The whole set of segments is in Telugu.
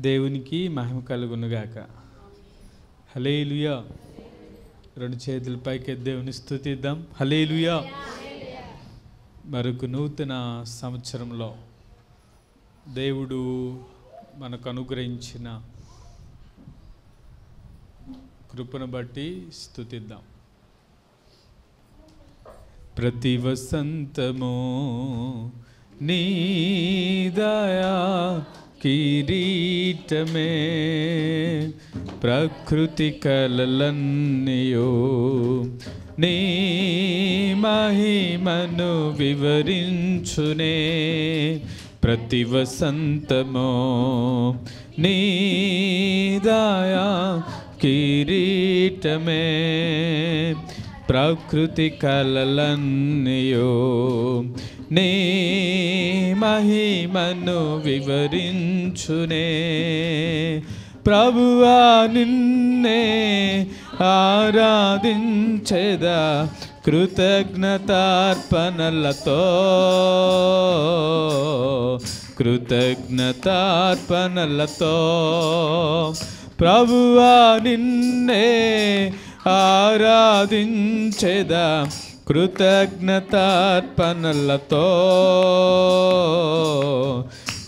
దేవునికి మహిమ కలుగునుగాక. హల్లెలూయా. రెండు చేతుల పైకి దేవుని స్తుతిద్దాం. హల్లెలూయా. మరొక నూతన సంవత్సరంలో దేవుడు మనకు అనుగ్రహించిన కృపను బట్టి స్తుతిద్దాం. ప్రతి వసంతము నీ దయా కిరీటమే, ప్రకృతి కలలన్నయో నీ మహిమను వివరించునే. ప్రతి వసంతమో నీ దయా కిరీటమే, ప్రకృతి కలలన్నయో నీ మహిమను వివరించునే. ప్రభువా నిన్నే ఆరాధించెదా కృతజ్ఞతార్పణలతో, కృతజ్ఞతార్పణలతో. ప్రభువా నిన్నే ఆరాధించెదా కృతజ్ఞతార్పణలతో,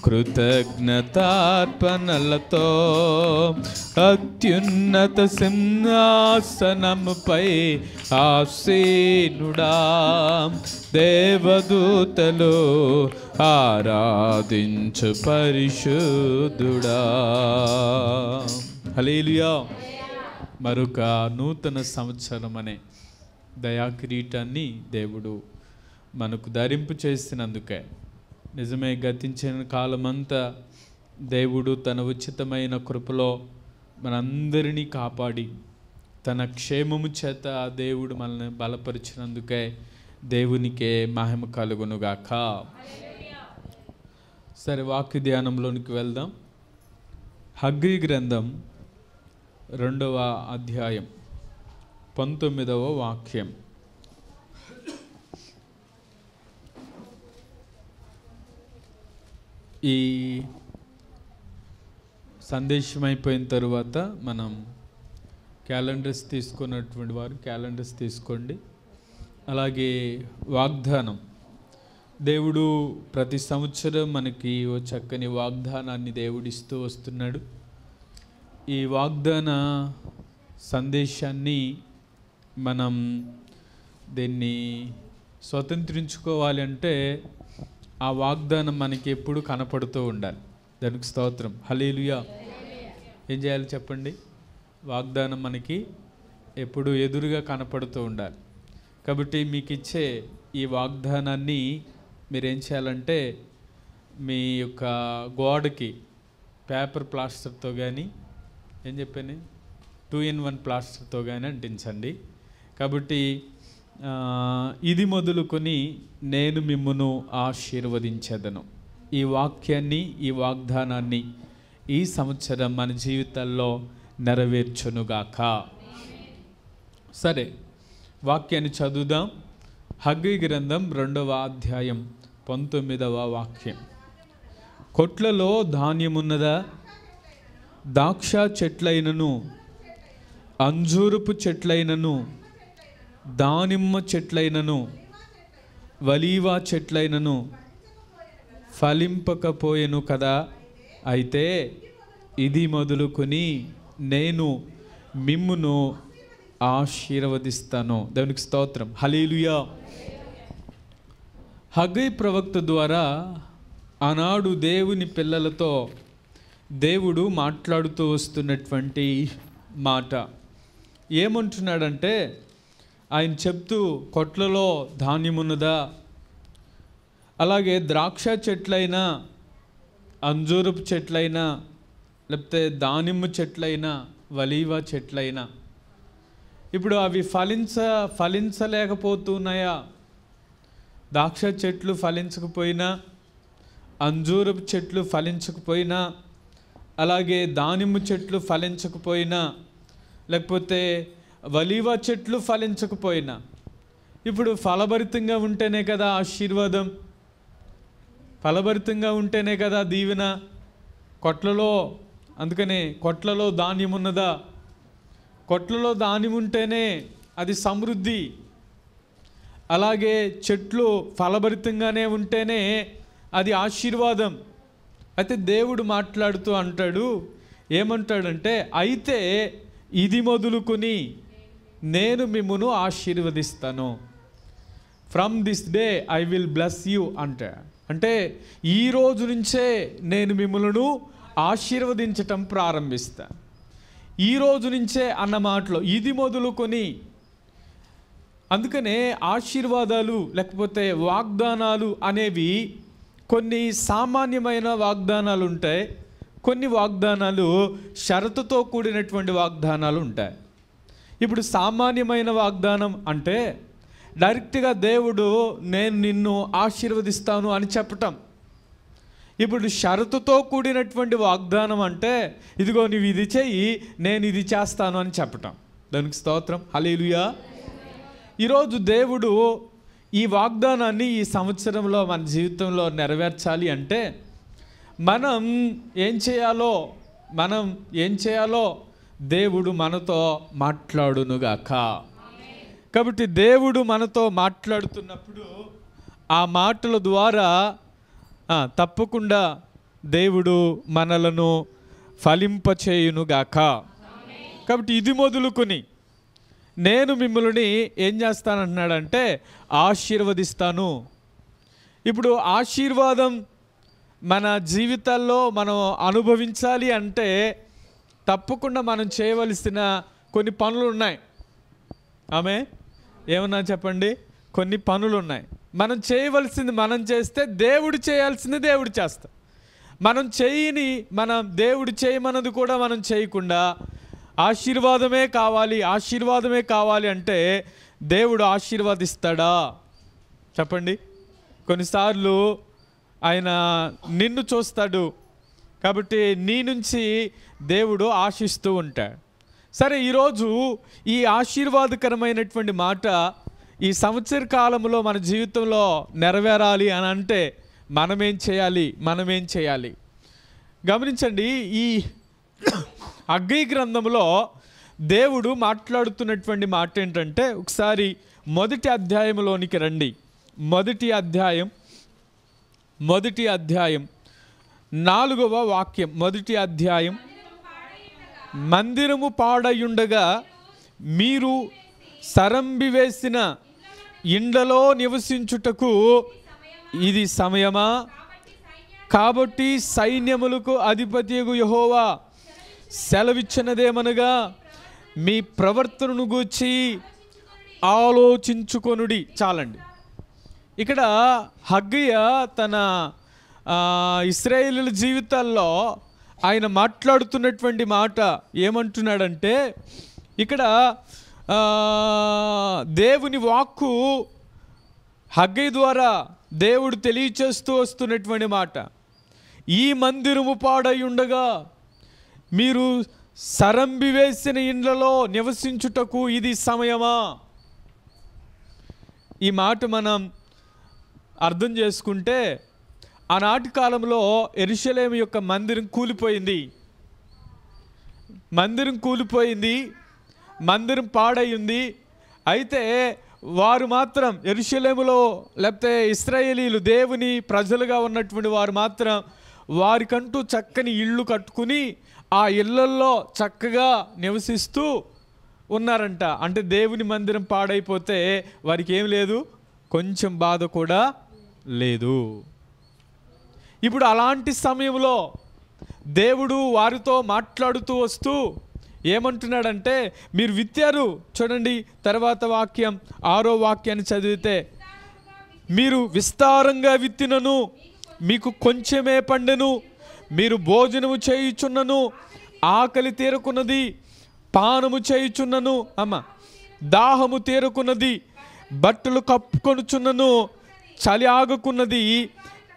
కృతజ్ఞతార్పణలతో. అత్యున్నత సింహాసనముపై ఆసీనుడా, దేవదూతలు ఆరాధించు పరిశుద్ధుడా. హల్లెలూయా. మరొక నూతన సంవత్సరం అనే దయాకిరీటాన్ని దేవుడు మనకు ధరింపు చేసినందుకే, నిజమే గతించిన కాలమంతా దేవుడు తన ఉచితమైన కృపలో మనందరినీ కాపాడి తన క్షేమము చేత దేవుడు మనల్ని బలపరిచినందుకే దేవునికే మహిమ కలుగునుగాక. సరే, వాక్య ధ్యానంలోనికి వెళ్దాం. హగ్గీ గ్రంథం 2వ అధ్యాయం 19వ వాక్యం. ఈ సందేశం అయిపోయిన తరువాత మనం క్యాలెండర్స్ తీసుకున్నటువంటి వారు క్యాలెండర్స్ తీసుకోండి. అలాగే వాగ్దానం, దేవుడు ప్రతి సంవత్సరం మనకి ఓ చక్కని వాగ్దానాన్ని దేవుడిస్తూ వస్తున్నాడు. ఈ వాగ్దాన సందేశాన్ని మనం దీన్ని స్వతంత్రించుకోవాలి అంటే ఆ వాగ్దానం మనకి ఎప్పుడు కనపడుతూ ఉండాలి. దానికి స్తోత్రం. హల్లెలూయా. ఏం చేయాలి చెప్పండి? వాగ్దానం మనకి ఎప్పుడు ఎదురుగా కనపడుతూ ఉండాలి. కాబట్టి మీకు ఇచ్చే ఈ వాగ్దానాన్ని మీరేం చేయాలంటే మీ యొక్క గోడకి పేపర్ ప్లాస్టర్తో కానీ, ఏం చెప్పాను, 2-in-1 ప్లాస్టర్తో కానీ అంటించండి. కాబట్టి ఇది మొదలుకొని నేను మిమ్మును ఆశీర్వదించెదను. ఈ వాక్యాన్ని, ఈ వాగ్దానాన్ని ఈ సంవత్సరం మన జీవితాల్లో నెరవేర్చునుగాక. సరే, వాక్యాన్ని చదువుదాం. హగ్గీ గ్రంథం 2వ అధ్యాయం 19వ వాక్యం. కొట్లలో ధాన్యమున్నదా? ద్రాక్ష చెట్లైనను, అంజూరపు చెట్లైనను, దానిమ్మ చెట్లైనను, వలీవా చెట్లైనను ఫలింపకపోయెను కదా. అయితే ఇది మొదలుకొని నేను మిమ్మును ఆశీర్వదిస్తాను. దేవునికి స్తోత్రం. హల్లెలూయా. హగ్గీ ప్రవక్త ద్వారా ఆనాడు దేవుని పిల్లలతో దేవుడు మాట్లాడుతూ వస్తున్నటువంటి మాట ఏమంటున్నాడంటే, ఆయన చెప్తూ కొట్లలో ధాన్యమున్నదా, అలాగే ద్రాక్ష చెట్లైనా, అంజూరపు చెట్లైనా, లేకపోతే దానిమ్మ చెట్లైనా, వలీవా చెట్లైనా ఇప్పుడు అవి ఫలించలేకపోతున్నాయా? ద్రాక్ష చెట్లు ఫలించకపోయినా, అంజూరపు చెట్లు ఫలించకపోయినా, అలాగే దానిమ్మ చెట్లు ఫలించకపోయినా, లేకపోతే వలీవా చెట్లు ఫలించకపోయినా, ఇప్పుడు ఫలభరితంగా ఉంటేనే కదా ఆశీర్వాదం, ఫలభరితంగా ఉంటేనే కదా దీవెన. కొట్లలో అందుకనే కొట్లలో ధాన్యం ఉన్నదా, కొట్లలో ధాన్యం ఉంటేనే అది సమృద్ధి. అలాగే చెట్లు ఫలభరితంగానే ఉంటేనే అది ఆశీర్వాదం. అయితే దేవుడు మాట్లాడుతూ అంటాడు, ఏమంటాడంటే, అయితే ఇది మొదలుకొని నేను మిమ్మును ఆశీర్వదిస్తాను. From this day I will bless you అంటే ఈ రోజు నుంచే నేను మిమ్మల్ని ఆశీర్వదించటం ప్రారంభిస్తాను. ఈ రోజు నుంచే అన్న మాటలో ఇది మొదలుకొని. అందుకనే ఆశీర్వాదాలు లేకపోతే వాగ్దానాలు అనేవి కొన్ని సామాన్యమైన వాగ్దానాలు ఉంటాయి, కొన్ని వాగ్దానాలు షరతుతో కూడినటువంటి వాగ్దానాలు ఉంటాయి. ఇప్పుడు సామాన్యమైన వాగ్దానం అంటే డైరెక్ట్గా దేవుడు నేను నిన్ను ఆశీర్వదిస్తాను అని చెప్పటం. ఇప్పుడు షరతుతో కూడినటువంటి వాగ్దానం అంటే ఇదిగో నువ్వు ఇది చెయ్యి నేను ఇది చేస్తాను అని చెప్పటం. దానికి స్తోత్రం, హల్లెలూయా. ఈరోజు దేవుడు ఈ వాగ్దానాన్ని ఈ సంవత్సరంలో మన జీవితంలో నెరవేర్చాలి అంటే మనం ఏం చేయాలో దేవుడు మనతో మాట్లాడునుగాక. కాబట్టి దేవుడు మనతో మాట్లాడుతున్నప్పుడు ఆ మాటల ద్వారా తప్పకుండా దేవుడు మనలను ఫలింపచేయునుగాక. కాబట్టి ఇది మొదలుకొని నేను మిమ్మల్ని ఏం చేస్తానంటున్నాడంటే ఆశీర్వదిస్తాను. ఇప్పుడు ఆశీర్వాదం మన జీవితాల్లో మనం అనుభవించాలి అంటే తప్పకుండా మనం చేయవలసిన కొన్ని పనులు ఉన్నాయి. ఆమె ఏమన్నా చెప్పండి, కొన్ని పనులు ఉన్నాయి. మనం చేయవలసింది మనం చేస్తే దేవుడు చేయాల్సింది దేవుడు చేస్తా. మనం దేవుడు చేయమన్నది కూడా మనం చేయకుండా ఆశీర్వాదమే కావాలి అంటే దేవుడు ఆశీర్వదిస్తాడా చెప్పండి? కొన్నిసార్లు ఆయన నిన్ను చూస్తాడు కాబట్టి నీ నుంచి దేవుడు ఆశిస్తూ ఉంటాడు. సరే, ఈరోజు ఈ ఆశీర్వాదకరమైనటువంటి మాట ఈ సంవత్సర కాలంలో మన జీవితంలో నెరవేరాలి అని అంటే మనమేం చేయాలి? గమనించండి, ఈ హగ్గయి గ్రంథంలో దేవుడు మాట్లాడుతున్నటువంటి మాట ఏంటంటే, ఒకసారి మొదటి అధ్యాయంలోనికి రండి. మొదటి అధ్యాయం 4వ వాక్యం. మొదటి అధ్యాయం, మందిరము పాడయుండగా మీరు సరంబివేసిన ఇండ్లలో నివసించుటకు ఇది సమయమా? కాబట్టి సైన్యములకు అధిపతియగు యెహోవా సెలవిచ్చినదేమనగా మీ ప్రవర్తనను గూర్చి ఆలోచించుకొనుడి. చాలండి. ఇక్కడ హగ్గయ తన ఇశ్రాయేలీయుల జీవితాల్లో ఆయన మాట్లాడుతున్నటువంటి మాట ఏమంటున్నాడంటే, ఇక్కడ దేవుని వాక్కు హగ్గయి ద్వారా దేవుడు తెలియచేస్తూ వస్తున్నటువంటి మాట, ఈ మందిరము పాడై ఉండగా మీరు సరంబివేసిన ఇండ్లలో నివసించుటకు ఇది సమయమా? ఈ మాట మనం అర్థం చేసుకుంటే, ఆనాటి కాలంలో యెరూషలేము యొక్క మందిరం కూలిపోయింది, మందిరం పాడైంది. అయితే వారు మాత్రం యెరూషలేములో లేకపోతే ఇశ్రాయేలీలు దేవుని ప్రజలుగా ఉన్నటువంటి వారు మాత్రం వారికంటూ చక్కని ఇళ్ళు కట్టుకుని ఆ ఇళ్ళల్లో చక్కగా నివసిస్తూ ఉన్నారంట. అంటే దేవుని మందిరం పాడైపోతే వారికి ఏం లేదు, కొంచెం బాధ కూడా లేదు. ఇప్పుడు అలాంటి సమయంలో దేవుడు వారితో మాట్లాడుతూ వస్తూ ఏమంటున్నాడంటే, మీరు విత్తారు. చూడండి తర్వాత వాక్యం, 6వ వాక్యాన్ని చదివితే, మీరు విస్తారంగా విత్తినను మీకు కొంచెమే పండెను, మీరు భోజనము చేయుచున్నను ఆకలి తీరకున్నది, పానము చేయుచున్నను దాహము తీరకున్నది, బట్టలు కప్పుకొనుచున్నను చలి ఆగకున్నది,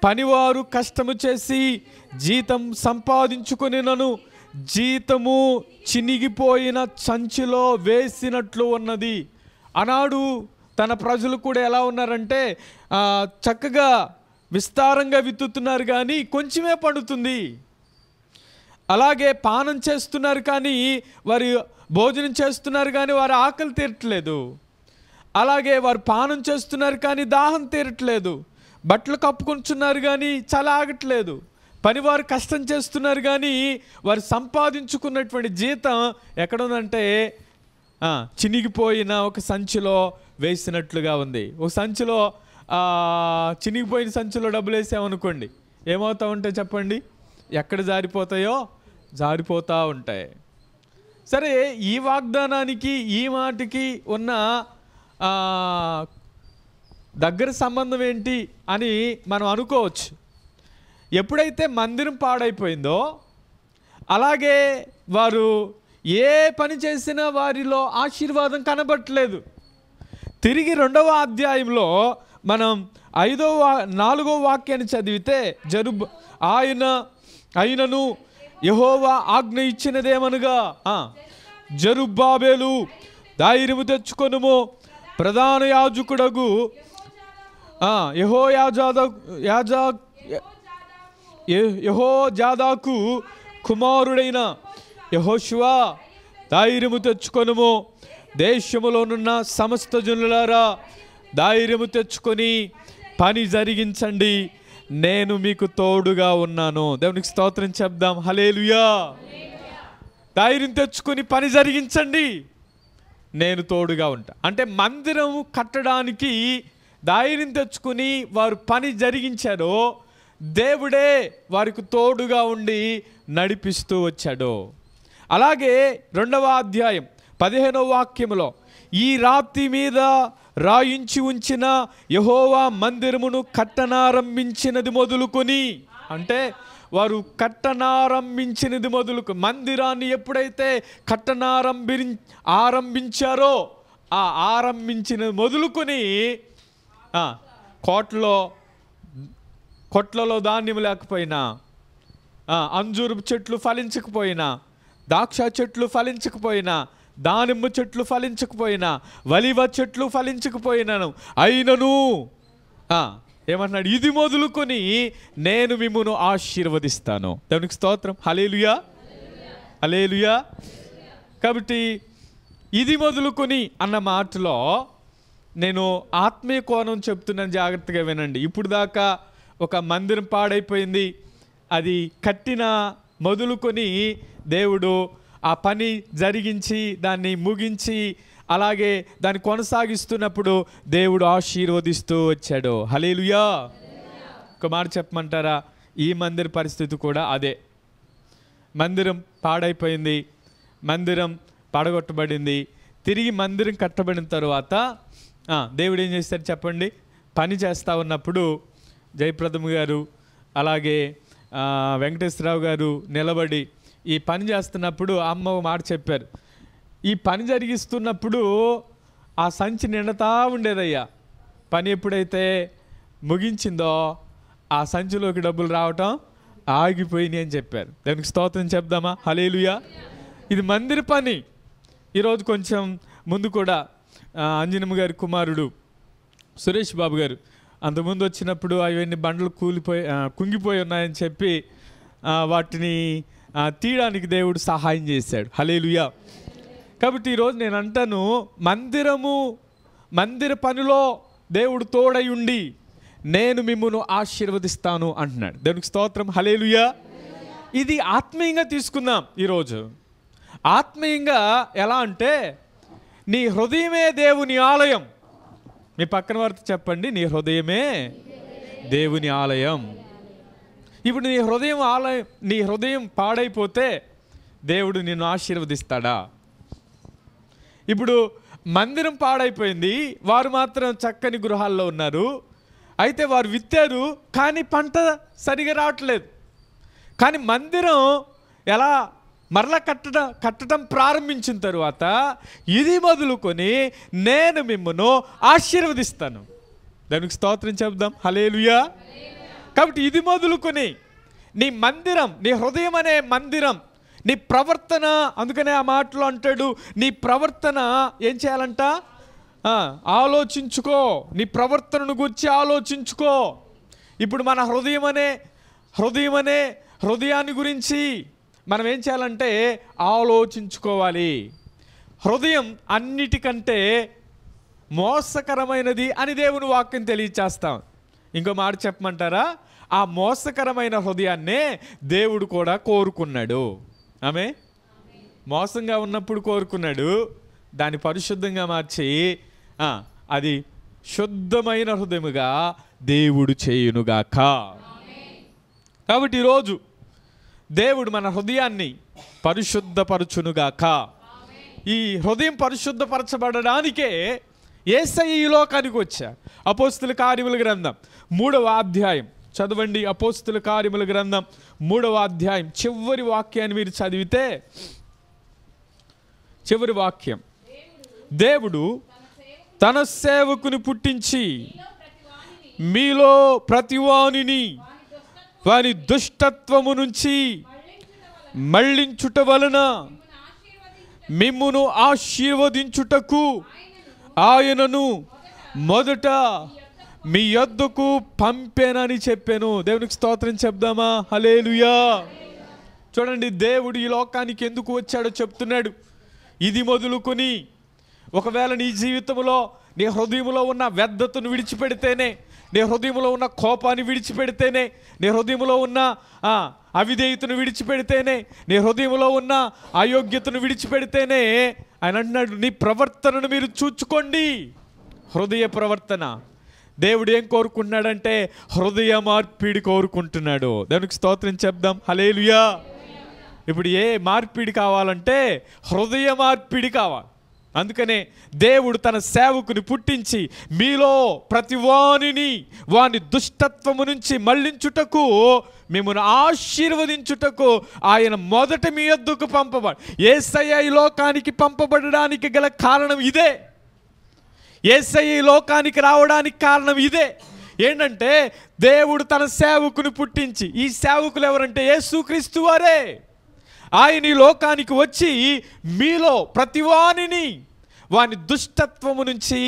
పనివారు కష్టము చేసి జీతం సంపాదించుకొనినను జీతము చినిగిపోయిన సంచిలో వేసినట్లు ఉన్నది. ఆనాడు తన ప్రజలు కూడా ఎలా ఉన్నారంటే, చక్కగా విస్తారంగా విత్తుతున్నారు కానీ కొంచెమే పండుతుంది. అలాగే పానం చేస్తున్నారు కానీ వారి భోజనం చేస్తున్నారు కానీ వారి ఆకలి తీరట్లేదు. అలాగే వారు పానం చేస్తున్నారు కానీ దాహం తీరట్లేదు. బట్టలు కప్పుకుంటున్నారు కానీ చలి ఆగట్లేదు. పనివారు కష్టం చేస్తున్నారు కానీ వారు సంపాదించుకున్నటువంటి జీతం ఎక్కడుందంటే చినిగిపోయిన ఒక సంచిలో వేసినట్లుగా ఉంది. ఒక సంచిలో చినిగిపోయిన సంచిలో డబ్బులు వేసామనుకోండి, ఏమవుతా ఉంటాయి చెప్పండి? ఎక్కడ జారిపోతాయో జారిపోతూ ఉంటాయి. సరే, ఈ వాగ్దానానికి ఈ మాటకి ఉన్న దగ్గర సంబంధం ఏంటి అని మనం అనుకోవచ్చు. ఎప్పుడైతే మందిరం పాడైపోయిందో అలాగే వారు ఏ పని చేసినా వారిలో ఆశీర్వాదం కనబట్టలేదు. తిరిగి 2వ అధ్యాయంలో మనం 4వ వాక్యాన్ని చదివితే ఆయనను యెహోవా ఆజ్ఞ ఇచ్చినదేమనగా, జెరుబ్బాబెలు ధైర్యము తెచ్చుకొనుము, ప్రధాన యాజకుడగు యెహోజాదాకు కుమారుడైన యెహోషువ ధైర్యము తెచ్చుకొనుము, దేశములోనున్న సమస్త జనులారా ధైర్యము తెచ్చుకొని పని జరిగించండి, నేను మీకు తోడుగా ఉన్నాను. దేవునికి స్తోత్రం చెప్దాం. హల్లెలూయా. ధైర్యం తెచ్చుకొని పని జరిగించండి, నేను తోడుగా ఉంటా. అంటే మందిరం కట్టడానికి ధైర్యం తెచ్చుకుని వారు పని జరిగించారో దేవుడే వారికి తోడుగా ఉండి నడిపిస్తూ వచ్చాడు. అలాగే 2వ అధ్యాయం 15వ వాక్యములో, ఈ రాతి మీద రాయించి ఉంచిన యెహోవా మందిరమును కట్టనారంభించినది మొదలుకొని, అంటే వారు కట్టనారంభించినది మందిరాన్ని ఎప్పుడైతే ఆరంభించారో ఆ ఆరంభించినది మొదలుకొని కొట్లలో ధాన్యం లేకపోయినా, అంజూరు చెట్లు ఫలించకపోయినా, ద్రాక్ష చెట్లు ఫలించకపోయినా, దానిమ్మ చెట్లు ఫలించకపోయినా, వలివ చెట్లు ఫలించకపోయినాను అయినను ఏమన్నాడు? ఇది మొదలుకొని నేను మిమ్మును ఆశీర్వదిస్తాను. దేవునికి స్తోత్రం. హల్లెలూయా, హల్లెలూయా. కాబట్టి ఇది మొదలుకొని అన్న మాటలో నేను ఆత్మీయ కోణం చెప్తున్నాను, జాగ్రత్తగా వినండి. ఇప్పుడు దాకా ఒక మందిరం పాడైపోయింది, అది కట్టిన మొదలుకొని దేవుడు ఆ పని జరిగించి దాన్ని ముగించి అలాగే దాన్ని కొనసాగిస్తున్నప్పుడు దేవుడు ఆశీర్వదిస్తూ వచ్చాడు. హల్లెలూయా. ఒక మాట చెప్పమంటారా? ఈ మందిర పరిస్థితి కూడా అదే. మందిరం పాడైపోయింది, మందిరం పడగొట్టబడింది. తిరిగి మందిరం కట్టబడిన తర్వాత దేవుడు ఏం చేస్తాడు చెప్పండి? పని చేస్తూ ఉన్నప్పుడు జయప్రదం గారు అలాగే వెంకటేశ్వరరావు గారు నిలబడి ఈ పని చేస్తున్నప్పుడు అమ్మ మాట చెప్పారు. ఈ పని జరిగిస్తున్నప్పుడు ఆ సంచి నిండుతా ఉండేదయ్యా. పని ఎప్పుడైతే ముగించిందో ఆ సంచిలోకి డబ్బులు రావటం ఆగిపోయినాయి అని చెప్పారు. దానికి స్తోత్రం చెప్దామా? హల్లెలూయా. ఇది మందిర పని. ఈరోజు కొంచెం ముందు కూడా అంజనమ్మ గారి కుమారుడు సురేష్ బాబు గారు అంతకుముందు వచ్చినప్పుడు అవన్నీ బండ్లు కుంగిపోయి ఉన్నాయని చెప్పి వాటిని తీయడానికి దేవుడు సహాయం చేశాడు. హల్లెలూయా. కాబట్టి ఈరోజు నేను అంటాను, మందిర పనిలో దేవుడు తోడై ఉండి నేను మిమ్మును ఆశీర్వదిస్తాను అంటున్నాడు. దేవునికి స్తోత్రం. హల్లెలూయా. ఇది ఆత్మీయంగా తీసుకుందాం. ఈరోజు ఆత్మీయంగా ఎలా అంటే, నీ హృదయమే దేవుని ఆలయం. మీ పక్కన వారితో చెప్పండి, నీ హృదయమే దేవుని ఆలయం. ఇప్పుడు నీ హృదయం పాడైపోతే దేవుడు నిన్ను ఆశీర్వదిస్తాడా? ఇప్పుడు మందిరం పాడైపోయింది, వారు మాత్రం చక్కని గృహాల్లో ఉన్నారు. అయితే వారు విత్తారు కానీ పంట సరిగా రావట్లేదు. కానీ మందిరం ఎలా మరలా కట్టడం ప్రారంభించిన తరువాత ఇది మొదలుకొని నేను మిమ్మును ఆశీర్వదిస్తాను. దానికి స్తోత్రం చెప్దాం. హల్లెలూయా. కాబట్టి ఇది మొదలుకొని నీ మందిరం, నీ హృదయం అనే మందిరం, నీ ప్రవర్తన, అందుకనే ఆ మాటలో అంటాడు, నీ ప్రవర్తన ఏం చేయాలంట? ఆలోచించుకో, నీ ప్రవర్తనను గురించి ఆలోచించుకో. ఇప్పుడు మన హృదయాన్ని గురించి మనం ఏం చేయాలంటే ఆలోచించుకోవాలి. హృదయం అన్నిటికంటే మోసకరమైనది అని దేవుని వాక్యం తెలియచేస్తాం. ఇంకో మాట చెప్పమంటారా? ఆ మోసకరమైన హృదయాన్నే దేవుడు కూడా కోరుకున్నాడు. ఆమె మోసంగా ఉన్నప్పుడు కోరుకున్నాడు, దాన్ని పరిశుద్ధంగా మార్చి అది శుద్ధమైన హృదయముగా దేవుడు చేయునుగాక. కాబట్టి ఈరోజు దేవుడు మన హృదయాన్ని పరిశుద్ధపరచునుగాక. ఈ హృదయం పరిశుద్ధపరచబడడానికే యేసయ్య ఈ లోకానికి వచ్చా. అపోస్తుల కార్యముల గ్రంథం 3వ అధ్యాయం చదవండి. అపోస్తుల కార్యముల గ్రంథం 3వ అధ్యాయం చివరి వాక్యాన్ని మీరు చదివితే, చివరి వాక్యం, దేవుడు తన సేవకుని పుట్టించి మీలో ప్రతివానిని వాని దుష్టత్వము నుంచి మళ్ళించుట వలన మిమ్మును ఆశీర్వదించుటకు ఆయనను మొదట మీ యొద్దకు పంపేనని చెప్పాను. దేవునికి స్తోత్రం చెప్దామా? హల్లెలూయా. చూడండి, దేవుడు ఈ లోకానికి ఎందుకు వచ్చాడో చెప్తున్నాడు. ఇది మొదలుకొని ఒకవేళ నీ జీవితంలో నీ హృదయంలో ఉన్న వ్యర్థతను విడిచిపెడితేనే, నీ హృదయంలో ఉన్న కోపాన్ని విడిచిపెడితేనే, నీ హృదయంలో ఉన్న అవిధేయతను విడిచిపెడితేనే, నీ హృదయంలో ఉన్న అయోగ్యతను విడిచిపెడితేనే ఆయన అంటున్నాడు, నీ ప్రవర్తనను మీరు చూచుకోండి. హృదయ ప్రవర్తన. దేవుడు ఏం కోరుకుంటున్నాడంటే హృదయ మార్పిడి కోరుకుంటున్నాడు. దేవునికి స్తోత్రం చెప్దాం. హల్లెలూయా. ఇప్పుడు ఏ మార్పిడి కావాలంటే హృదయ మార్పిడి కావాలి. అందుకనే దేవుడు తన సేవకుని పుట్టించి మీలో ప్రతివానిని వాని దుష్టత్వము నుంచి మళ్ళించుటకు మిమ్మల్ని ఆశీర్వదించుటకు ఆయన మొదట మీ యొద్దకు పంపబడి, యేసయ్య ఈ లోకానికి పంపబడడానికి గల కారణం ఇదే. యేసయ్య ఈ లోకానికి రావడానికి కారణం ఇదే. ఏంటంటే దేవుడు తన సేవకుని పుట్టించి, ఈ సేవకులు ఎవరంటే యేసుక్రీస్తు వారే. ఆయన ఈ లోకానికి వచ్చి మీలో ప్రతివానిని వాని దుష్టత్వము నుంచి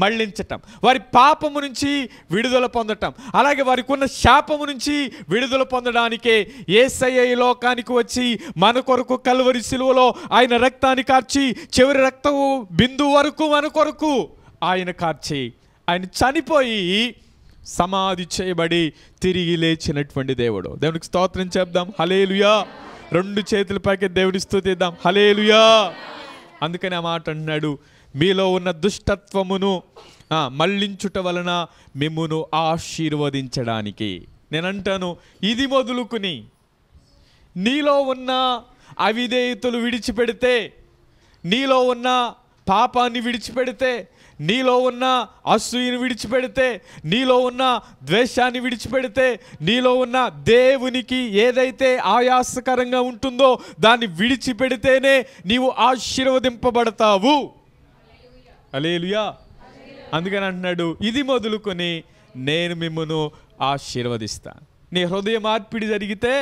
మళ్ళించటం, వారి పాపము నుంచి విడుదల పొందటం, అలాగే వారికి ఉన్న శాపము నుంచి విడుదల పొందడానికే యేసయ్య ఈ లోకానికి వచ్చి మన కొరకు కల్వరి సిలువలో ఆయన రక్తాన్ని కార్చి, చివరి రక్తము బిందు వరకు మన కొరకు ఆయన కార్చి, ఆయన చనిపోయి సమాధి చేయబడి తిరిగి లేచినటువంటి దేవుడు. దేవునికి స్తోత్రం చెప్దాం. హల్లెలూయా. 2 చేతుల పైకి దేవుని స్తుతిద్దాం. హల్లెలూయా. అందుకని ఆ మాట అంటున్నాడు, మీలో ఉన్న దుష్టత్వమును మళ్ళించుట వలన మిమ్మును ఆశీర్వదించడానికి. నేనంటాను, ఇది మొదలుకుని నీలో ఉన్న అవిధేయతలు విడిచిపెడితే, నీలో ఉన్న పాపాన్ని విడిచిపెడితే, నీలో ఉన్న అసూయను విడిచిపెడితే, నీలో ఉన్న ద్వేషాన్ని విడిచిపెడితే, నీలో ఉన్న దేవునికి ఏదైతే ఆయాసకరంగా ఉంటుందో దాన్ని విడిచిపెడితేనే నీవు ఆశీర్వదింపబడతావు. హల్లెలూయా. అందుకని అంటున్నాడు, ఇది మొదలుకొని నేను మిమ్మును ఆశీర్వదిస్తాను. నీ హృదయ మార్పిడి జరిగితే,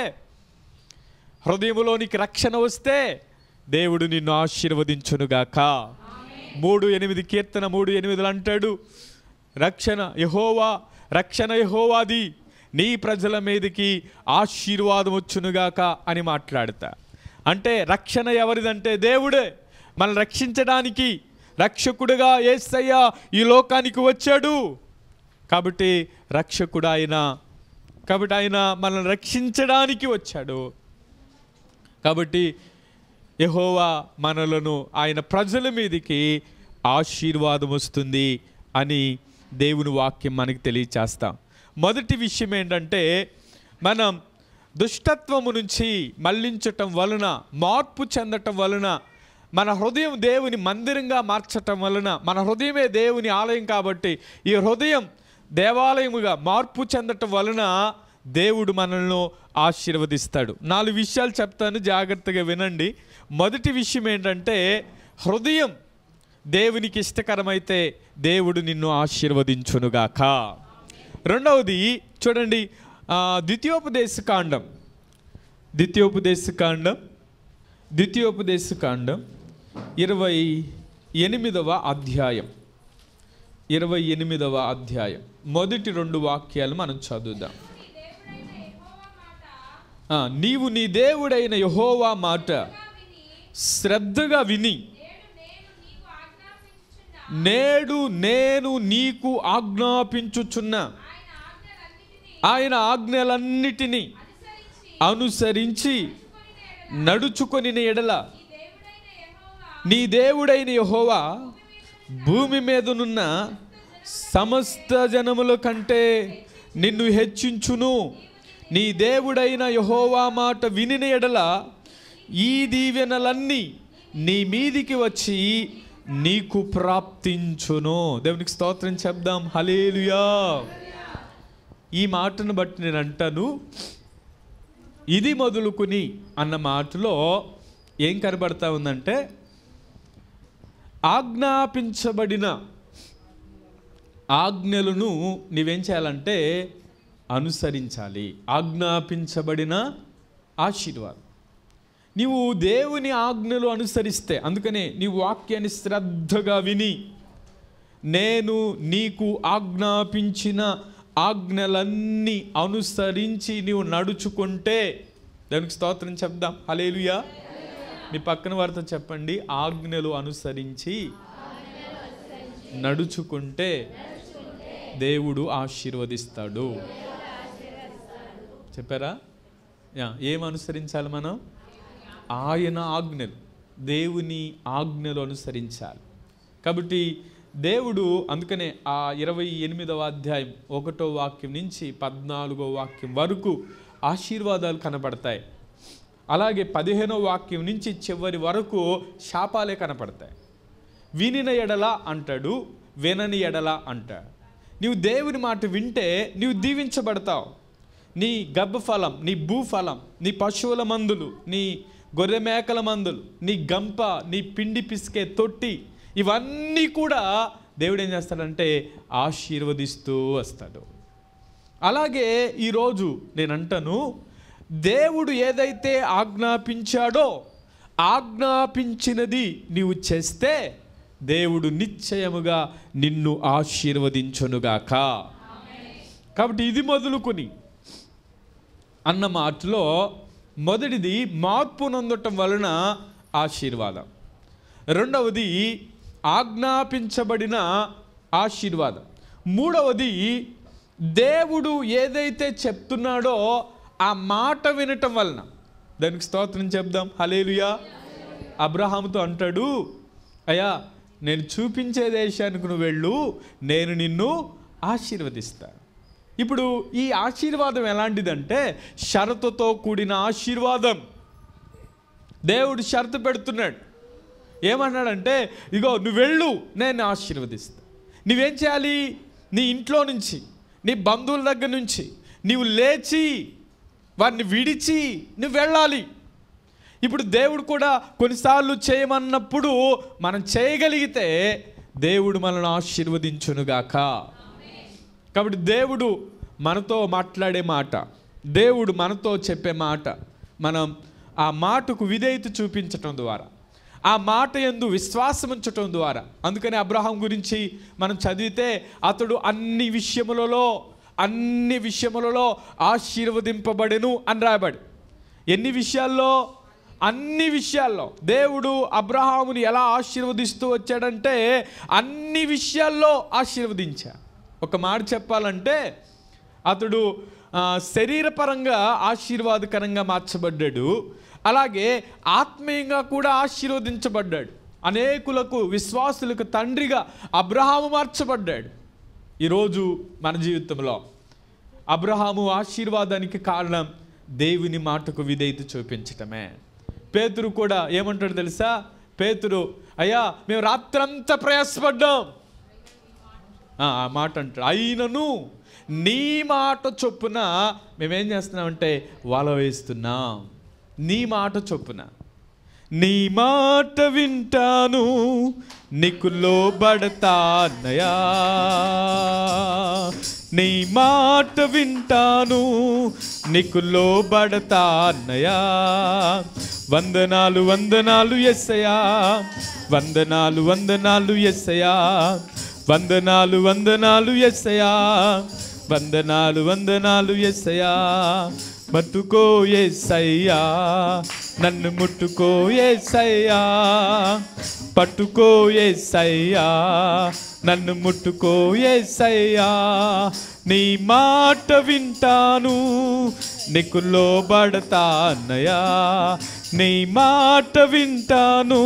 హృదయంలోనికి రక్షణ వస్తే దేవుడు నిన్ను ఆశీర్వదించునుగాక. 3:8 కీర్తన 3:8 అంటాడు, రక్షణ యెహోవాది, నీ ప్రజల మీదకి ఆశీర్వాదం వచ్చునుగాక అని మాట్లాడతా. అంటే రక్షణ ఎవరిదంటే దేవుడే. మనల్ని రక్షించడానికి రక్షకుడుగా యేసయ్య ఈ లోకానికి వచ్చాడు. కాబట్టి రక్షకుడు ఆయన. కాబట్టి ఆయన మనల్ని రక్షించడానికి వచ్చాడు. కాబట్టి యెహోవా మనలను, ఆయన ప్రజల మీదకి ఆశీర్వాదం వస్తుంది అని దేవుని వాక్యం మనకి తెలియచేస్తాం. మొదటి విషయం ఏంటంటే, మనం దుష్టత్వము నుంచి మళ్ళించటం వలన, మార్పు చెందటం వలన, మన హృదయం దేవుని మందిరంగా మార్చటం వలన, మన హృదయమే దేవుని ఆలయం కాబట్టి ఈ హృదయం దేవాలయముగా మార్పు చెందటం వలన దేవుడు మనల్ని ఆశీర్వదిస్తాడు. 4 విషయాలు చెప్తాను, జాగ్రత్తగా వినండి. మొదటి విషయం ఏంటంటే, హృదయం దేవునికి ఇష్టకరమైతే దేవుడు నిన్ను ఆశీర్వదించునుగాక. రెండవది చూడండి, ద్వితీయోపదేశకాండం 28వ అధ్యాయం 28వ అధ్యాయం మొదటి 2 వాక్యాలు మనం చదువుదాం. నీవు నీ దేవుడైన యెహోవా మాట శ్రద్ధగా విని నేడు నేను నీకు ఆజ్ఞాపించుచున్న ఆయన ఆజ్ఞలన్నిటినీ అనుసరించి నడుచుకొని ఎడల నీ దేవుడైన యెహోవా భూమి మీదనున్న సమస్త జనముల కంటే నిన్ను హెచ్చించును. నీ దేవుడైన యెహోవా మాట వినిన ఎడల ఈ దీవెనలన్నీ నీ మీదికి వచ్చి నీకు ప్రాప్తించును. దేవునికి స్తోత్రం చెప్దాం. హల్లెలూయా. ఈ మాటను బట్టి నేను అంటాను, ఇది మొదలుకుని అన్న మాటలో ఏం కనబడతా ఉందంటే, ఆజ్ఞాపించబడిన ఆజ్ఞలను నీవేం చేయాలంటే అనుసరించాలి. ఆజ్ఞాపించబడిన ఆశీర్వాదం. నీవు దేవుని ఆజ్ఞలు అనుసరిస్తే, అందుకనే నీ వాక్యాన్ని శ్రద్ధగా విని నేను నీకు ఆజ్ఞాపించిన ఆజ్ఞలన్నీ అనుసరించి నీవు నడుచుకుంటే, దానికి స్తోత్రం చెప్దాం. హల్లెలూయా. మీ పక్కన వారితో చెప్పండి, ఆజ్ఞలు అనుసరించి నడుచుకుంటే దేవుడు ఆశీర్వదిస్తాడు. చెప్పారా? ఏం అనుసరించాలి మనం? ఆయన ఆజ్ఞలు, దేవుని ఆజ్ఞలు అనుసరించాలి. కాబట్టి దేవుడు అందుకనే ఆ 28వ అధ్యాయం 1వ వాక్యం నుంచి 14వ వాక్యం వరకు ఆశీర్వాదాలు కనపడతాయి. అలాగే 15వ వాక్యం నుంచి చివరి వరకు శాపాలే కనపడతాయి. వినిన ఎడల అంటాడు, వినని ఎడల అంటాడు. నీవు దేవుని మాట వింటే నీవు దీవించబడతావు. నీ గర్భఫలం, నీ భూఫలం, నీ పశువుల మందులు, నీ గొర్రె మేకల మందులు, నీ గంప, నీ పిండి పిసికే తొట్టి, ఇవన్నీ కూడా దేవుడు ఏం చేస్తాడంటే ఆశీర్వదిస్తూ వస్తాడు. అలాగే ఈరోజు నేను అంటాను, దేవుడు ఏదైతే ఆజ్ఞాపించాడో ఆజ్ఞాపించినది నీవు చేస్తే దేవుడు నిశ్చయముగా నిన్ను ఆశీర్వదించునుగాక. కాబట్టి ఇది మొదలుకొని అన్న మాటలో మొదటిది మార్పు నొందటం వలన ఆశీర్వాదం, రెండవది ఆజ్ఞాపించబడిన ఆశీర్వాదం, మూడవది దేవుడు ఏదైతే చెప్తున్నాడో ఆ మాట వినటం వలన. దానికి స్తోత్రం చెప్దాం. హల్లెలూయా. అబ్రహాముతో అంటాడు, అయ్యా నేను చూపించే దేశానికి నువ్వు వెళ్ళు, నేను నిన్ను ఆశీర్వదిస్తాను. ఇప్పుడు ఈ ఆశీర్వాదం ఎలాంటిదంటే షరతుతో కూడిన ఆశీర్వాదం. దేవుడు షరతు పెడుతున్నాడు. ఏమన్నాడంటే, ఇగో నువ్వు వెళ్ళు, నేను ఆశీర్వదిస్తా. నువ్వేం చేయాలి? నీ ఇంట్లో నుంచి, నీ బంధువుల దగ్గర నుంచి నీవు లేచి వారిని విడిచి నువ్వు వెళ్ళాలి. ఇప్పుడు దేవుడు కూడా కొన్నిసార్లు చేయమన్నప్పుడు మనం చేయగలిగితే దేవుడు మనల్ని ఆశీర్వదించునుగాక. కాబట్టి దేవుడు మనతో మాట్లాడే మాట, దేవుడు మనతో చెప్పే మాట, మనం ఆ మాటకు విధేయత చూపించటం ద్వారా, ఆ మాట యందు విశ్వాసం ఉంచటం ద్వారా. అందుకని అబ్రహాం గురించి మనం చదివితే అతడు అన్ని విషయములలో ఆశీర్వదింపబడెను అని రాయబడి. ఎన్ని విషయాల్లో? అన్ని విషయాల్లో. దేవుడు అబ్రహాముని ఎలా ఆశీర్వదిస్తూ వచ్చాడంటే అన్ని విషయాల్లో ఆశీర్వదించాడు. ఒక మాట చెప్పాలంటే అతడు శరీరపరంగా ఆశీర్వాదకరంగా మార్చబడ్డాడు, అలాగే ఆత్మీయంగా కూడా ఆశీర్వదించబడ్డాడు. అనేకులకు, విశ్వాసులకు తండ్రిగా అబ్రహాము మార్చబడ్డాడు. ఈరోజు మన జీవితంలో అబ్రహాము ఆశీర్వాదానికి కారణం దేవుని మాటకు విధేయత చూపించటమే. పేతురు కూడా ఏమంటాడు తెలుసా? పేతురు, అయ్యా మేము రాత్రంతా ప్రయాసపడ్డాం, ఆ మాట అంటాడు, అయినను నీ మాట చొప్పున మేమేం చేస్తున్నామంటే వల వేస్తున్నాం. నీ మాట చొప్పున. నీ మాట వింటాను, నీకు లోబడతానయా. నీ మాట వింటాను, నీకు లోబడతానయా. వందనాలు వందనాలు యేసయ్యా, వందనాలు వందనాలు యేసయ్యా, వందనాలు వందనాలు యేసయ్యా, వందనాలు వందనాలు యేసయ్యా, ముట్టుకో యేసయ్యా, నన్ను ముట్టుకో యేసయ్యా, పట్టుకో యేసయ్యా, నన్ను ముట్టుకో యేసయ్యా, నీ మాట వింటాను, నీకు లోబడతానయ్యా, నీ మాట వింటాను,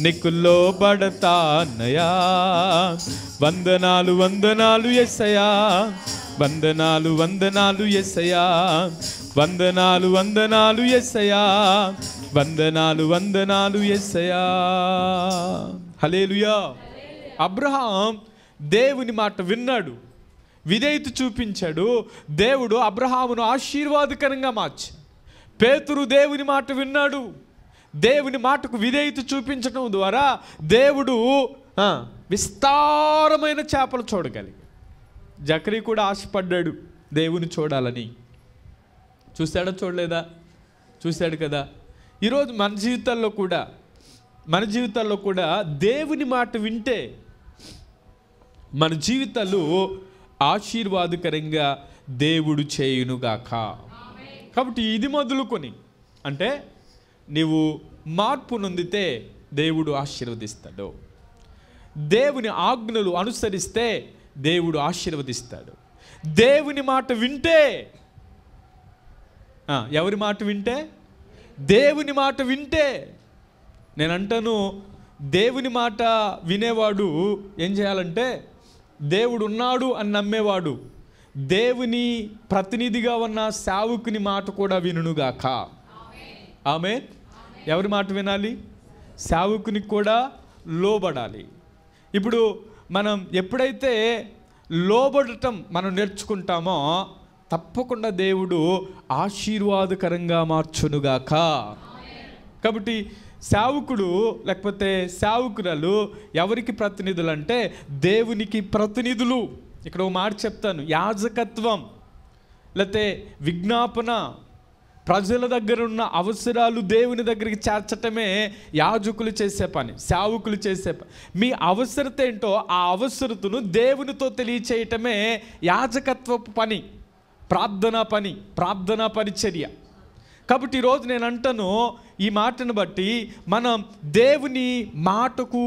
నీకు లోబడతానయ్యా. వందనాలు వందనాలు యేసయ్యా, వందనాలు వందనాలు యేసయ్యా, వందనాలు వందనాలు యేసయ్యా, వందనాలు వందనాలు యేసయ్యా. హల్లెలూయా. అబ్రహాం దేవుని మాట విన్నాడు, విధేయత చూపించాడు. దేవుడు అబ్రహామును ఆశీర్వాదకరంగా మార్చాడు. పేతురు దేవుని మాట విన్నాడు, దేవుని మాటకు విధేయత చూపించడం ద్వారా దేవుడు విస్తారమైన చేపలు చూడగలిగాడు. జకరీ కూడా ఆశపడ్డాడు దేవుని చూడాలని. చూశాడా చూడలేదా? చూశాడు కదా. ఈరోజు మన జీవితాల్లో కూడా దేవుని మాట వింటే మన జీవితాలు ఆశీర్వాదకరంగా దేవుడు చేయునుగాక. కాబట్టి ఇది మొదలుకొని, అంటే నీవు మార్పు నొందితే దేవుడు ఆశీర్వదిస్తాడు, దేవుని ఆజ్ఞలు అనుసరిస్తే దేవుడు ఆశీర్వదిస్తాడు. దేవుని మాట వింటే, ఎవరి మాట వింటే? దేవుని మాట వింటే. నేను అంటాను, దేవుని మాట వినేవాడు ఏం చేయాలంటే, దేవుడు ఉన్నాడు అని నమ్మేవాడు దేవుని ప్రతినిధిగా ఉన్న సేవకుని మాట కూడా వినుగాక. ఆమేన్. ఎవరి మాట వినాలి? సేవకునికి కూడా లోబడాలి. ఇప్పుడు మనం ఎప్పుడైతే లోబడటం మనం నేర్చుకుంటామో తప్పకుండా దేవుడు ఆశీర్వాదకరంగా మార్చునుగాక. కాబట్టి సేవకుడు లేకపోతే సేవకురాలు ఎవరికి ప్రతినిధులు అంటే దేవునికి ప్రతినిధులు. ఇక్కడ ఒక మాట చెప్తాను, యాజకత్వం లేకపోతే విజ్ఞాపన, ప్రజల దగ్గర ఉన్న అవసరాలు దేవుని దగ్గరికి చేర్చటమే యాజకులు చేసే పని, సేవకులు చేసే పని. మీ అవసరత ఏంటో ఆ అవసరతను దేవునితో తెలియచేయటమే యాజకత్వపు పని, ప్రార్థనా పని, ప్రార్థనా పరిచర్య. కాబట్టి ఈరోజు నేను అంటాను, ఈ మాటను బట్టి మనం దేవుని మాటకు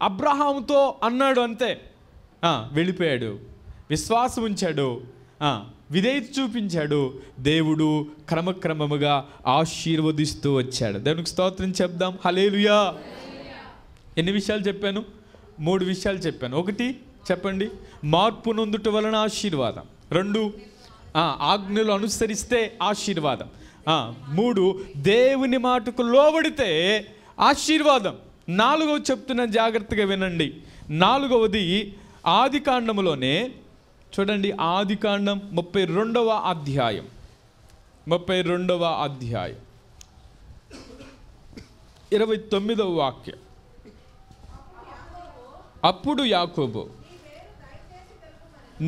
అబ్రహాముతో అన్నాడు అంతే, వెళ్ళిపోయాడు, విశ్వాసం ఉంచాడు, విధేయత చూపించాడు. దేవుడు క్రమక్రమముగా ఆశీర్వదిస్తూ వచ్చాడు. దేవునికి స్తోత్రం చెప్దాం. హల్లెలూయా. ఎన్ని విషయాలు చెప్పాను? 3 విషయాలు చెప్పాను. 1 చెప్పండి, మార్పు నొందుట వలన ఆశీర్వాదం. 2 ఆజ్ఞలు అనుసరిస్తే ఆశీర్వాదం. 3 దేవుని మాటకు లోబడితే ఆశీర్వాదం. 4వ చెప్తున్నాను, జాగ్రత్తగా వినండి. 4వది ఆదికాండములోనే చూడండి, ఆదికాండం 32వ అధ్యాయం 29వ వాక్యం. అప్పుడు యాకోబు,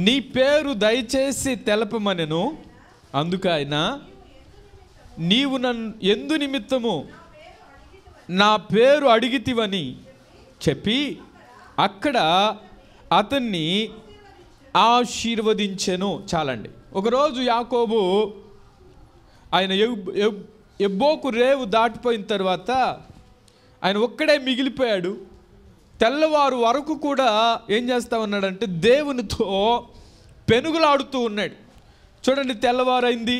నీ పేరు దయచేసి తెలపమనెను. అందుకైన నీవు నన్ను ఎందు నిమిత్తము నా పేరు అడిగితివని చెప్పి అక్కడ అతన్ని ఆశీర్వదించెను. చాలండి. ఒకరోజు యాకోబు ఆయన ఎబ్బోకు రేవు దాటిపోయిన తర్వాత ఆయన ఒక్కడే మిగిలిపోయాడు. తెల్లవారు వరకు కూడా ఏం చేస్తా ఉన్నాడంటే దేవునితో పెనుగులాడుతూ ఉన్నాడు. చూడండి, తెల్లవారైంది.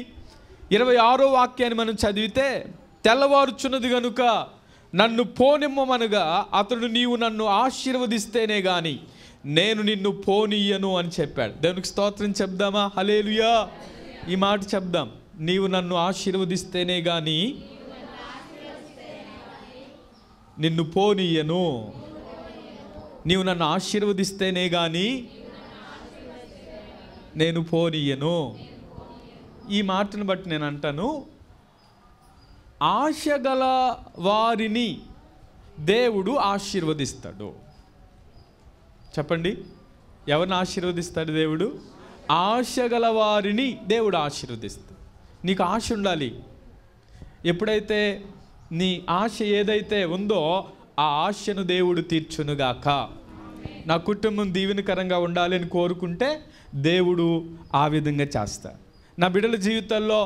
26వ వాక్యాన్ని మనం చదివితే, తెల్లవారుచున్నది గనుక నన్ను పోనిమ్మనగా అతడు, నీవు నన్ను ఆశీర్వదిస్తేనే గాని నేను నిన్ను పోనీయను అని చెప్పాడు. దేవునికి స్తోత్రం చెప్దామా? హల్లెలూయా. ఈ మాట చెప్దాం, నీవు నన్ను ఆశీర్వదిస్తేనే గాని నిన్ను పోనీయను. నీవు నన్ను ఆశీర్వదిస్తేనే గాని నేను పోనీయను. ఈ మాటను బట్టి నేను అంటాను, ఆశ గల వారిని దేవుడు ఆశీర్వదిస్తాడు. చెప్పండి, ఎవరిని ఆశీర్వదిస్తాడు దేవుడు? ఆశ గల వారిని దేవుడు ఆశీర్వదిస్తాడు. నీకు ఆశ ఉండాలి. ఎప్పుడైతే నీ ఆశ ఏదైతే ఉందో ఆ ఆశను దేవుడు తీర్చునుగాక. నా కుటుంబం దీవెనకరంగా ఉండాలి అని కోరుకుంటే దేవుడు ఆ విధంగా చేస్తారు. నా బిడ్డల జీవితాల్లో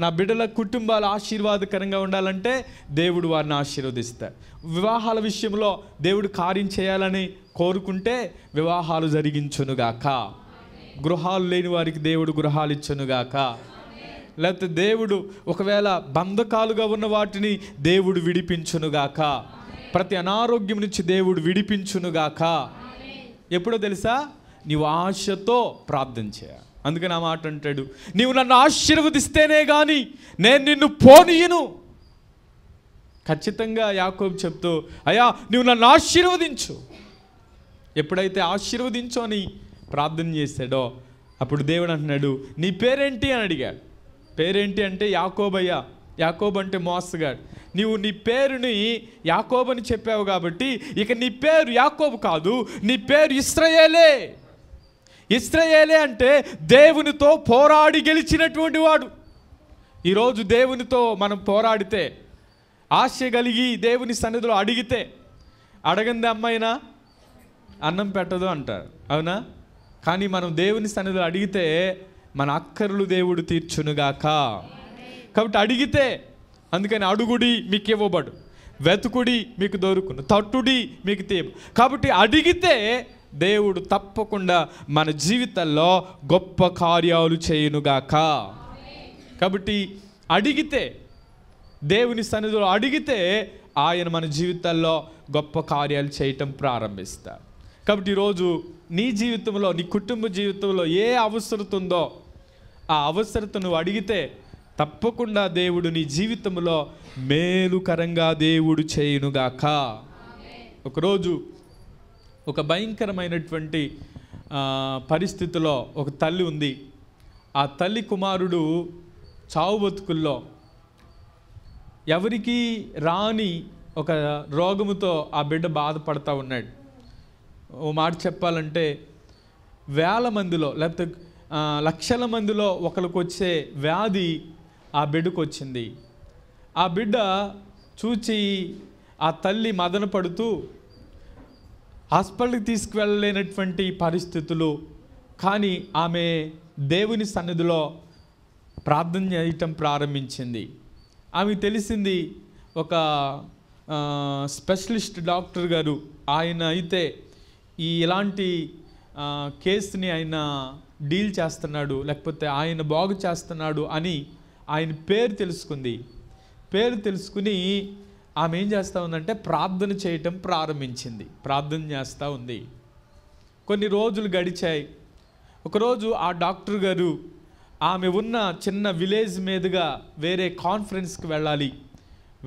నా బిడ్డల కుటుంబాలు ఆశీర్వాదకరంగా ఉండాలంటే దేవుడు వారిని ఆశీర్వదిస్తారు. వివాహాల విషయంలో దేవుడు కార్యం చేయాలని కోరుకుంటే వివాహాలు జరిగించునుగాక. గృహాలు లేని వారికి దేవుడు గృహాలు ఇచ్చునుగాక. లేకపోతే దేవుడు ఒకవేళ బంధకాలుగా ఉన్న వాటిని దేవుడు విడిపించునుగాక. ప్రతి అనారోగ్యం నుంచి దేవుడు విడిపించునుగాక. ఎప్పుడో తెలుసా? నీవు ఆశతో ప్రార్థన చేయాలి. అందుకని ఆ మాట అంటాడు, నీవు నన్ను ఆశీర్వదిస్తేనే కానీ నేను నిన్ను పోనీయను. ఖచ్చితంగా యాకోబు చెప్తూ, అయ్యా నువ్వు నన్ను ఆశీర్వదించు. ఎప్పుడైతే ఆశీర్వదించు అని ప్రార్థన చేశాడో అప్పుడు దేవుడు అంటున్నాడు, నీ పేరేంటి అని అడిగాడు. పేరేంటి అంటే యాకోబయ్యా. యాకోబు అంటే మోసగాడు. నీవు నీ పేరుని యాకోబు అని చెప్పావు కాబట్టి ఇక నీ పేరు యాకోబు కాదు, నీ పేరు ఇశ్రాయేలే. ఇశ్రాయేలే అంటే దేవునితో పోరాడి గెలిచినటువంటి వాడు. ఈరోజు దేవునితో మనం పోరాడితే, ఆశ కలిగి దేవుని సన్నిధిలో అడిగితే, అడగంది అమ్మైనా అన్నం పెట్టదు అంటారు, అవునా? కానీ మనం దేవుని సన్నిధిలో అడిగితే మన అక్కర్లు దేవుడు తీర్చునుగాక. కాబట్టి అడిగితే, అందుకని అడుగుడి మీకు ఇవ్వబడు, వెతుకుడి మీకు దొరుకును, తట్టుడి మీకు తీయబడు. కాబట్టి అడిగితే దేవుడు తప్పకుండా మన జీవితాల్లో గొప్ప కార్యాలు చేయునుగాక. కాబట్టి అడిగితే, దేవుని సన్నిధిలో అడిగితే ఆయన మన జీవితాల్లో గొప్ప కార్యాలు చేయటం ప్రారంభిస్తారు. కాబట్టి ఈరోజు నీ జీవితంలో, నీ కుటుంబ జీవితంలో ఏ అవసరత ఉందో ఆ అవసరత నువ్వు అడిగితే తప్పకుండా దేవుడు నీ జీవితంలో మేలుకరంగా దేవుడు చేయునుగాక. ఒకరోజు ఒక భయంకరమైనటువంటి పరిస్థితిలో ఒక తల్లి ఉంది. ఆ తల్లి కుమారుడు చావు బతుకుల్లో ఎవరికి రాని ఒక రోగముతో ఆ బిడ్డ బాధపడతా ఉన్నాడు. ఓ మాట చెప్పాలంటే వేల మందిలో లేకపోతే లక్షల మందిలో ఒకరికి వచ్చే వ్యాధి ఆ బిడ్డకు వచ్చింది. ఆ బిడ్డ చూచి ఆ తల్లి మదన పడుతూ హాస్పిటల్కి తీసుకువెళ్ళలేనటువంటి పరిస్థితులు, కానీ ఆమె దేవుని సన్నిధిలో ప్రార్థన చేయటం ప్రారంభించింది. ఆమెకు తెలిసింది ఒక స్పెషలిస్ట్ డాక్టర్ గారు, ఆయన అయితే ఇలాంటి కేసుని ఆయన డీల్ చేస్తున్నాడు, లేకపోతే ఆయన బాగు చేస్తున్నాడు అని ఆయన పేరు తెలుసుకుంది. పేరు తెలుసుకుని ఆమె ఏం చేస్తూ ఉందంటే ప్రార్థన చేయటం ప్రారంభించింది. ప్రార్థన చేస్తూ ఉంది. కొన్ని రోజులు గడిచాయి. ఒకరోజు ఆ డాక్టర్ గారు ఆమె ఉన్న చిన్న విలేజ్ మీదుగా వేరే కాన్ఫరెన్స్కి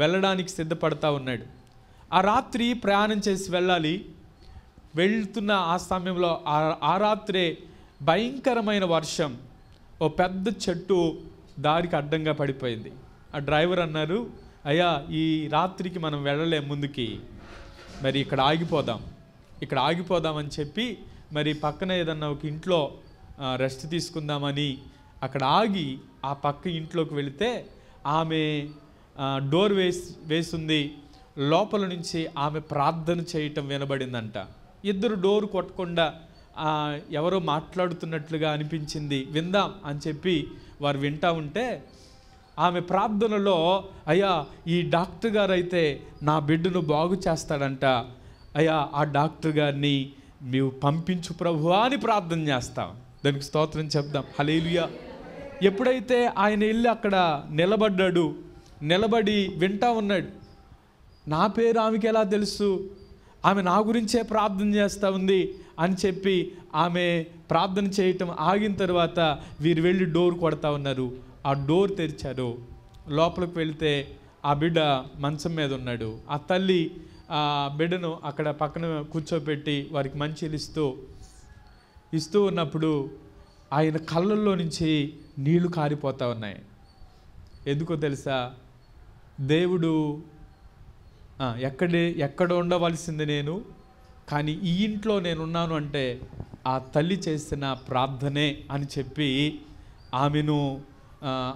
వెళ్ళడానికి సిద్ధపడతా ఉన్నాడు. ఆ రాత్రి ప్రయాణం చేసి వెళ్ళాలి. వెళ్తున్న ఆ సమయంలో ఆ రాత్రే భయంకరమైన వర్షం, ఓ పెద్ద చెట్టు దారికి అడ్డంగా పడిపోయింది. ఆ డ్రైవర్ అన్నారు, అయ్యా ఈ రాత్రికి మనం వెళ్ళలేం ముందుకి, మరి ఇక్కడ ఆగిపోదామని చెప్పి మరి పక్కన ఏదన్నా ఒక ఇంట్లో రెస్ట్ తీసుకుందామని అక్కడ ఆగి ఆ పక్క ఇంట్లోకి వెళితే ఆమె డోర్ వేసింది. లోపల నుంచి ఆమె ప్రార్థన చేయటం వినబడిందంట. ఇద్దరు డోర్ కొట్టకుండా ఎవరో మాట్లాడుతున్నట్లుగా అనిపించింది. విందాం అని చెప్పి వారు వింటా ఉంటే ఆమె ప్రార్థనలో, అయ్యా ఈ డాక్టర్ గారు అయితే నా బిడ్డను బాగు చేస్తాడంట, అయ్యా ఆ డాక్టర్ గారిని నీవు పంపించు ప్రభువా అని ప్రార్థన చేస్తాం. దానికి స్తోత్రం చెప్దాం. హల్లెలూయా. ఎప్పుడైతే ఆయన వెళ్ళి అక్కడ నిలబడి వింటా ఉన్నాడు, నా పేరు ఆమెకి ఎలా తెలుసు, ఆమె నా గురించే ప్రార్థన చేస్తూ ఉంది అని చెప్పి ఆమె ప్రార్థన చేయటం ఆగిన తర్వాత వీరు వెళ్ళి డోర్ కొడతా ఉన్నారు. ఆ డోర్ తెరిచారు. లోపలికి వెళితే ఆ బిడ్డ మంచం మీద ఉన్నాడు. ఆ తల్లి ఆ బిడ్డను అక్కడ పక్కన కూర్చోబెట్టి వారికి మంచిలు ఇస్తూ ఉన్నప్పుడు ఆయన కళ్ళల్లో నుంచి నీళ్లు కారిపోతూ ఉన్నాయి. ఎందుకో తెలుసా? దేవుడు ఎక్కడ ఉండవలసింది నేను, కానీ ఈ ఇంట్లో నేనున్నాను అంటే ఆ తల్లి చేసిన ప్రార్థనే అని చెప్పి ఆమెను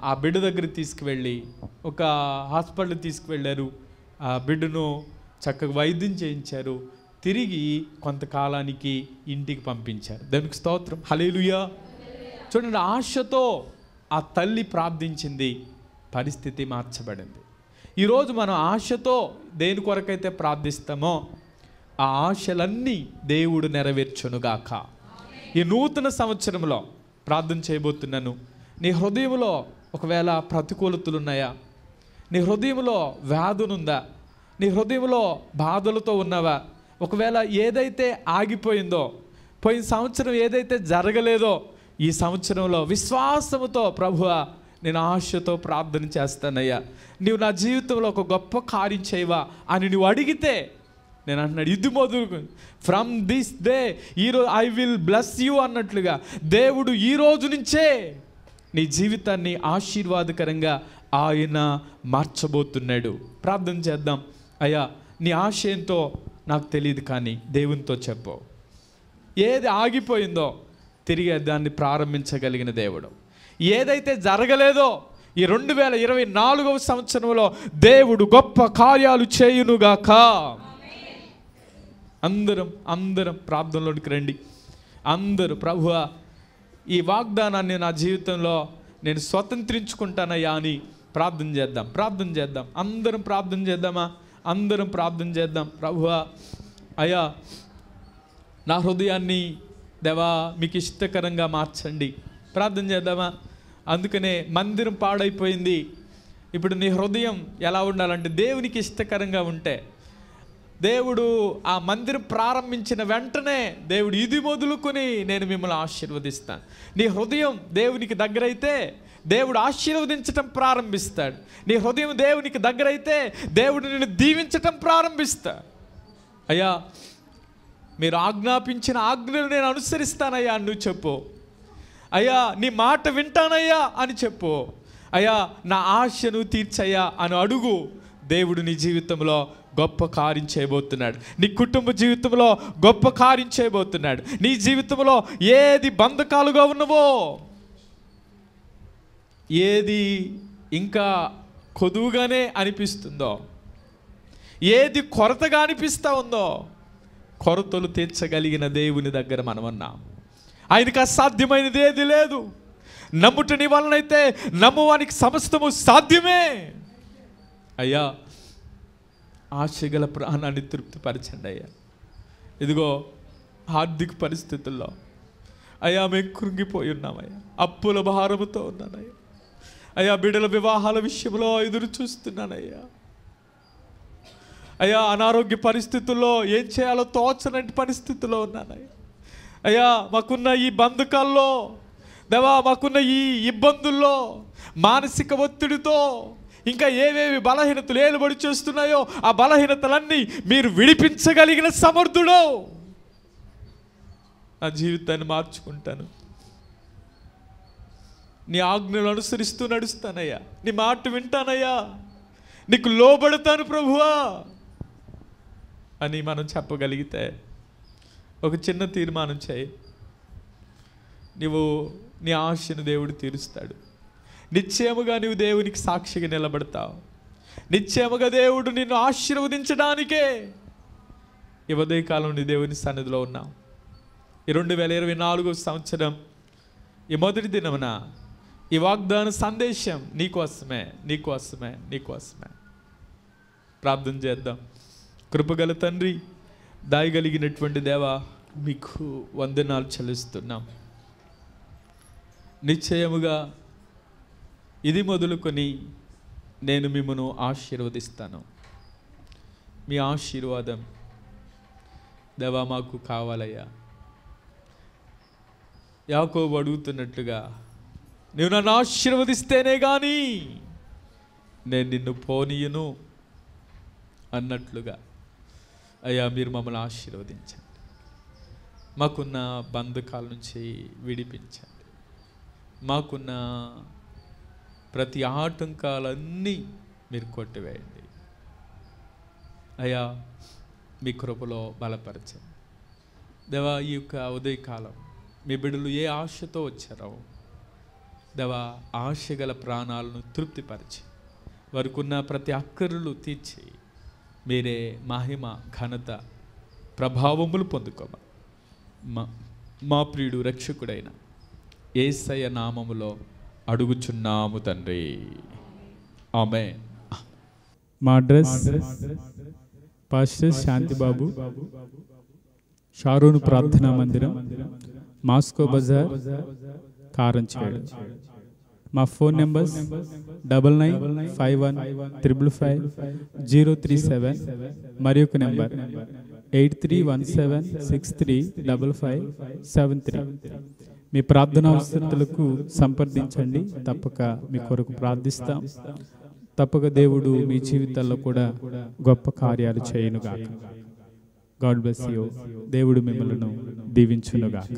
ఆ బిడ్డ దగ్గర తీసుకువెళ్ళి ఒక హాస్పిటల్ తీసుకువెళ్ళారు. ఆ బిడ్డను చక్కగా వైద్యం చేయించారు. తిరిగి కొంతకాలానికి ఇంటికి పంపించారు. దేవునికి స్తోత్రం, హల్లెలూయా. చూడండి, ఆశతో ఆ తల్లి ప్రార్థించింది, పరిస్థితి మార్చబడింది. ఈరోజు మనం ఆశతో దేని కొరకైతే ప్రార్థిస్తామో ఆ ఆశలన్నీ దేవుడు నెరవేర్చునుగాక. ఈ నూతన సంవత్సరంలో ప్రార్థన చేయబోతున్నాను. నీ హృదయంలో ఒకవేళ ప్రతికూలతలు ఉన్నాయా? నీ హృదయంలో వ్యాధునుందా? నీ హృదయంలో బాధలతో ఉన్నావా? ఒకవేళ ఏదైతే ఆగిపోయిందో, పోయిన సంవత్సరం ఏదైతే జరగలేదో, ఈ సంవత్సరంలో విశ్వాసముతో ప్రభువా నేను ఆశతో ప్రార్థన చేస్తానయ్యా, నీవు నా జీవితంలో ఒక గొప్ప కార్యం చేయవా అని నువ్వు అడిగితే నేను అంటున్నాడు, ఇది మొదలు ఫ్రమ్ దిస్ డే ఈరోజు ఐ విల్ బ్లెస్ యూ అన్నట్లుగా దేవుడు ఈ రోజు నుంచే నీ జీవితాన్ని ఆశీర్వాదకరంగా ఆయన మార్చబోతున్నాడు. ప్రార్థన చేద్దాం. అయ్యా, నీ ఆశ ఏంటో నాకు తెలియదు, కానీ దేవునితో చెప్పు. ఏది ఆగిపోయిందో తిరిగి దాన్ని ప్రారంభించగలిగిన దేవుడు. ఏదైతే జరగలేదో ఈ 2024వ సంవత్సరంలో దేవుడు గొప్ప కార్యాలు చేయునుగాక. అందరం ప్రార్థనలోనికి రండి. అందరూ ప్రభువా ఈ వాగ్దానాన్ని నా జీవితంలో నేను స్వతంత్రించుకుంటానయ్యా అని ప్రార్థన చేద్దాం. అందరం ప్రార్థన చేద్దామా? అందరం ప్రార్థన చేద్దాం. ప్రభువా అయ్యా, నా హృదయాన్ని దేవా మీకు ఇష్టకరంగా మార్చండి. ప్రార్థన చేద్దామా? అందుకనే మందిరం పాడైపోయింది. ఇప్పుడు నీ హృదయం ఎలా ఉండాలంటే దేవునికి ఇష్టకరంగా ఉంటే, దేవుడు ఆ మందిరం ప్రారంభించిన వెంటనే దేవుడు ఇది మొదలుకొని నేను మిమ్మల్ని ఆశీర్వదిస్తాను. నీ హృదయం దేవునికి దగ్గరైతే దేవుడు ఆశీర్వదించటం ప్రారంభిస్తాడు. నీ హృదయం దేవునికి దగ్గరైతే దేవుడు నిన్ను దీవించటం ప్రారంభిస్తాడు. అయ్యా, మీరు ఆజ్ఞాపించిన ఆజ్ఞలు నేను అనుసరిస్తానయ్యా అని నువ్వు చెప్పు. అయ్యా, నీ మాట వింటానయ్యా అని చెప్పు. అయ్యా, నా ఆశను తీర్చయ్యా అని అడుగు. దేవుడు నీ జీవితంలో గొప్ప కార్యం చేయబోతున్నాడు. నీ కుటుంబ జీవితంలో గొప్ప కార్యం చేయబోతున్నాడు. నీ జీవితంలో ఏది బంధకాలుగా ఉన్నవో, ఏది ఇంకా కొదువుగానే అనిపిస్తుందో, ఏది కొరతగా అనిపిస్తూ ఉందో, కొరతలు తీర్చగలిగిన దేవుని దగ్గర మనం ఉన్నాం. ఆయనకు అసాధ్యమైనది ఏది లేదు. నమ్ముటని వలనైతే నమ్మువానికి సమస్తము సాధ్యమే. అయ్యా, ఆశగల ప్రాణాన్ని తృప్తిపరచండి అయ్యా. ఇదిగో ఆర్థిక పరిస్థితుల్లో అయ్యా మేము కృంగిపోయి ఉన్నామయ్యా, అప్పుల భారముతో ఉన్నానయ్యా. అయ్యా, బిడ్డల వివాహాల విషయంలో ఎదురు చూస్తున్నానయ్యా. అయ్యా, అనారోగ్య పరిస్థితుల్లో ఏం చేయాలో తోచనటి పరిస్థితుల్లో ఉన్నానయ్యా. అయ్యా, మాకున్న ఈ బంధకాల్లో దేవా, మాకున్న ఈ ఇబ్బందుల్లో, మానసిక ఒత్తిడితో ఇంకా ఏవేవి బలహీనతలు ఏలుబడి చేస్తున్నాయో ఆ బలహీనతలన్నీ మీరు విడిపించగలిగిన సమర్థుడు. నా జీవితాన్ని మార్చుకుంటాను, నీ ఆజ్ఞలు అనుసరిస్తూ నడుస్తానయ్యా, నీ మాట వింటానయ్యా, నీకు లోబడతాను ప్రభువా అని మనం చెప్పగలిగితే ఒక చిన్న తీర్మానం చేయి. నువ్వు నీ ఆశను దేవుడు తీరుస్తాడు. నిశ్చయముగా నువ్వు దేవునికి సాక్షిగా నిలబడతావు. నిశ్చయముగా దేవుడు నిన్ను ఆశీర్వదించడానికే ఈ ఉదయకాలం నీ దేవుని సన్నిధిలో ఉన్నావు. ఈ 2024వ సంవత్సరం ఈ మొదటి దినమున ఈ వాగ్దాన సందేశం నీకోసమే. ప్రార్థన చేద్దాం. కృపగల తండ్రి, దాయగలిగినటువంటి దేవా, మీకు వందనాలు చెల్లిస్తున్నాం. నిశ్చయముగా ఇది మొదలుకొని నేను మిమ్మను ఆశీర్వదిస్తాను. మీ ఆశీర్వాదం దేవా మాకు కావాలయ్యా. యాకోబు అడుగుతున్నట్లుగా, నువ్వు నన్ను ఆశీర్వదిస్తేనే కానీ నేను నిన్ను పోనీయను అన్నట్లుగా అయ్యా మీరు మమ్మల్ని ఆశీర్వదించండి. మాకున్న బంధకాల నుంచి విడిపించండి. మాకున్న ప్రతి ఆటంకాలన్నీ మీరు కొట్టివేయండి. అయ్యా మీ కృపలో బలపరచండి. దేవా, ఈ యొక్క ఉదయకాలం మీ బిడ్డలు ఏ ఆశతో వచ్చారో దేవా, ఆశగల ప్రాణాలను తృప్తిపరిచి వారికి ఉన్న ప్రతి అక్కరులు తీర్చి మీరే మహిమ ఘనత ప్రభావములు పొందుకోమా మా ప్రియుడు రక్షకుడైన యేసయ్య నామములో అడుగుచున్నాము తండ్రి, ఆమేన్. మా అడ్రస్ పాస్టర్ శాంతిబాబు, షారోను ప్రార్థనా మందిరం, మాస్కో బజార్, కారంచేడు. మా ఫోన్ నెంబర్స్ 9951555037 మరి ఒక నెంబర్ 8317635573. మీ ప్రార్థనా అవసరతలకు సంప్రదించండి. తప్పక మీ కొరకు ప్రార్థిస్తాం. తప్పక దేవుడు మీ జీవితాల్లో కూడా గొప్ప కార్యాలు చేయునుగాక. God bless you. దేవుడు మిమ్మల్ని దీవించునుగాక.